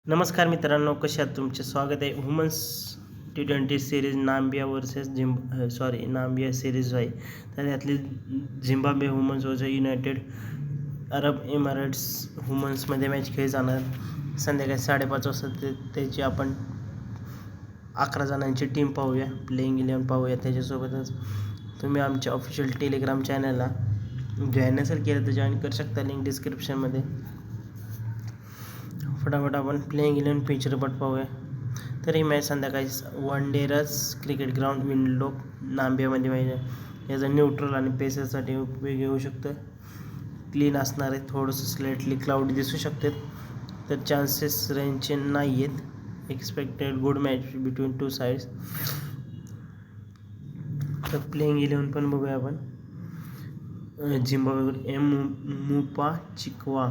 नमस्कार मित्रांनो, कसे आहात? तुमचे स्वागत आहे. Women's T20 series Namibia versus Namibia series आहे. तर यातली Zimbabwe women's versus United Arab Emirates वुमन्समध्ये मॅच खेळली जाणार. संध्याकाळी 5:30 वाजता त्याची आपण 11 जणांची टीम पाहूया, प्लेइंग 11 पाहूया. त्याच्यासोबतच तुम्ही आमच्या ऑफिशियल टेलिग्राम चॅनलला जॉईन नसेल केलं तर जॉईन करू शकता, लिंक डिस्क्रिप्शनमध्ये. फटाफट आपण प्लेइंग 11 पिच रिपोर्ट पाहूया. तर ही मॅच संध्याकाळी वनडेरस क्रिकेट ग्राउंड विंडलोक नाम्बियामध्ये पाहिजे. याचं न्यूट्रल आणि पेसरसाठी उपयोगी होऊ शकतं. क्लीन असणार आहे, थोडंसं स्लाइटली क्लाउडी दिसू शकते, तर चान्सेस रेंजचे नाही आहेत. Expected good match between two sides. तर प्लेइंग 11 पण बघूया आपण. झिम्बाब्वेकडून मुपा चिकवा,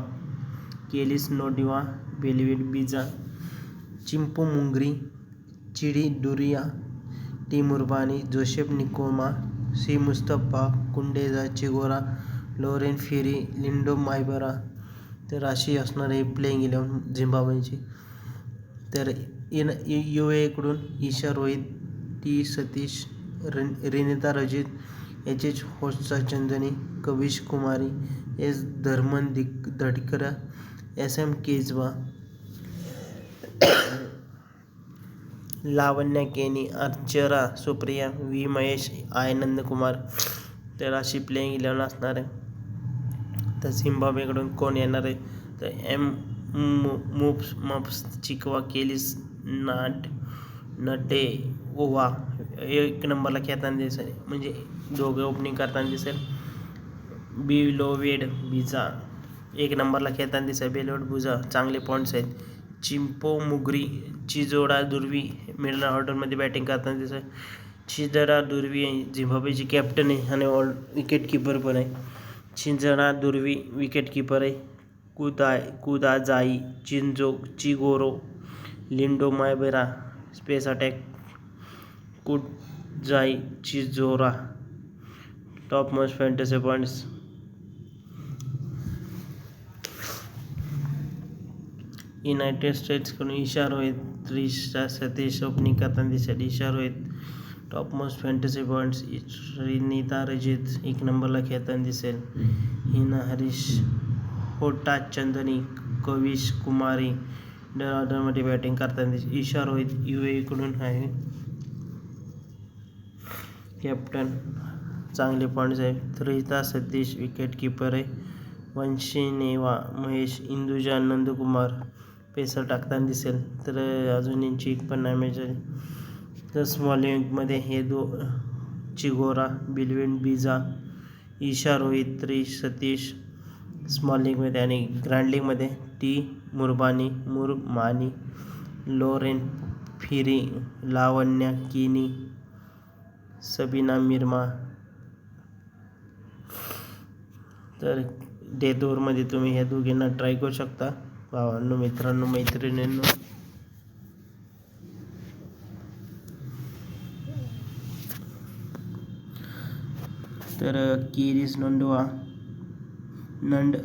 Kelly's नोडिवा, बेलिविड Biza, Chipo Mugeri, Chiedza डुरिया, टी मुरबानी, जोसेफ निकोमा, सी मुस्तफा, कुंडेजा चिगोरा, लोरेन फिरी, लिंडो मायबरा. तर अशी असणार आहे प्लेइंग 11 झिम्बाब्वेची. तर UAE Esha Rohit, T Satish, Rinita Rajit, H होस्टचा चंदनी, कविश कुमारी, एस धर्मन धडकरा, SM केजवा, लावण्या केनी, अर्चरा सुप्रिया, व्ही महेश, नंदकुमार. तर अशी प्लेइंग 11 असणार आहे. तर झिम्बाब्वेकडून कोण येणार आहे? तर मप्स चिकवा, केलिस नटे ओवा 1 नंबरला खेळताना दिसेल, म्हणजे दोघे ओपनिंग करताना दिसेल. बेलिविड बिजा 1 नंबरला खेळताना दिसेल. बेलिविड बिजा चांगले पॉईंट्स आहेत. चिंपो मुगरी, चिजोडा दुर्वी मिडल ऑर्डरमध्ये बॅटिंग करताना दिसेल. चिजोडा दुर्वी झिम्बाब्वेची कॅप्टन आहे आणि विकेट कीपर पण आहे. चिजोडा दुर्वी विकेट कीपर आहे. कुदाजाई चिगोरो, लिंडो मायबेरा space attack, Kudzai Chigora top most fantasy points. United स्टेट्सकडून ईशा रोहित, त्रिशा सतीश ओपनिंग करताना दिसेल. Esha Rohit top most fantasy points. Rinita Rajit 1 नंबरला खेळताना दिसेल. हिना हरीश, होटा चंदनी, कविश कुमारी मिडल ऑर्डरमध्ये बॅटिंग करताना दिसेल. ईशा रोहित UAE आहे, कॅप्टन, चांगले पॉईंट्स आहे. त्रिशा सतीश विकेट कीपर आहे. वंशिनेवा महेश, इंदुजा नंदकुमार पेसर टाकताना दिसेल. तर अजून यांची एक पण नाही मॅच आहे. तर स्मॉल लीगमध्ये हे चिगोरा, बेलिविड बिजा, ईशा रोहित, त्रिश सतीश स्मॉल लीगमध्ये, आणि ग्रँड लीगमध्ये टी मुरमानी, लोरेन फिरी, लावण्या किनी, सबीना मिर्मा. तर डेथ ओव्हरमध्ये तुम्ही ह्या दोघींना ट्राय करू शकता भावांनो, मित्रांनो, मैत्रिणींनो. तर केरिस नंड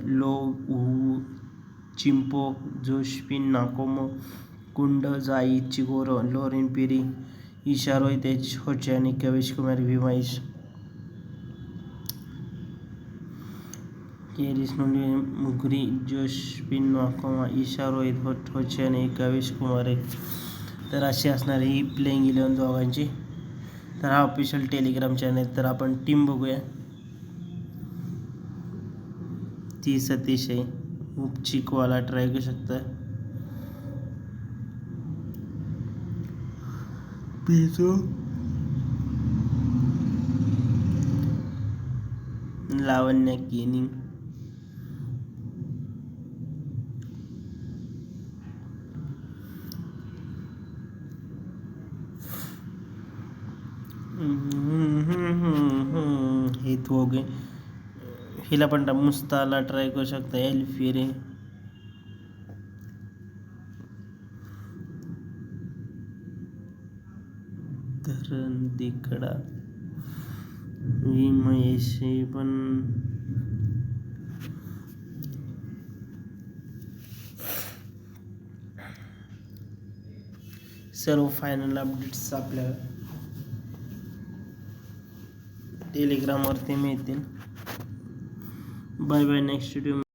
लो चिंपो, जोशपिन नाकोमो, कुंडजाई चिगोरो, लोरेन पिरी, ईशा रोहित, एच होचे आणि कविश कुमार, व्ही महेश. केरिस मुगरी, जोशपिन नाकोमा, ईशा रोहित, होचे आणि कविश कुमार. तर अशी असणार ही प्लेइंग 11 दोघांची. तर हा ऑफिशियल टेलिग्राम चॅनल. तर आपण टीम बघूया. ती सतीश आहे, चिकवाला ट्राय करू शकता. पिझो, लावण्या केनी, हे दोघे. हिला पण मुस्ताला ट्राय करू शकता. एल फिरे, धरण दिकडा, व्ही महेश पण. सर्व फायनल अपडेट्स आपल्या टेलिग्रामवरती मिळतील. Bye bye. Next video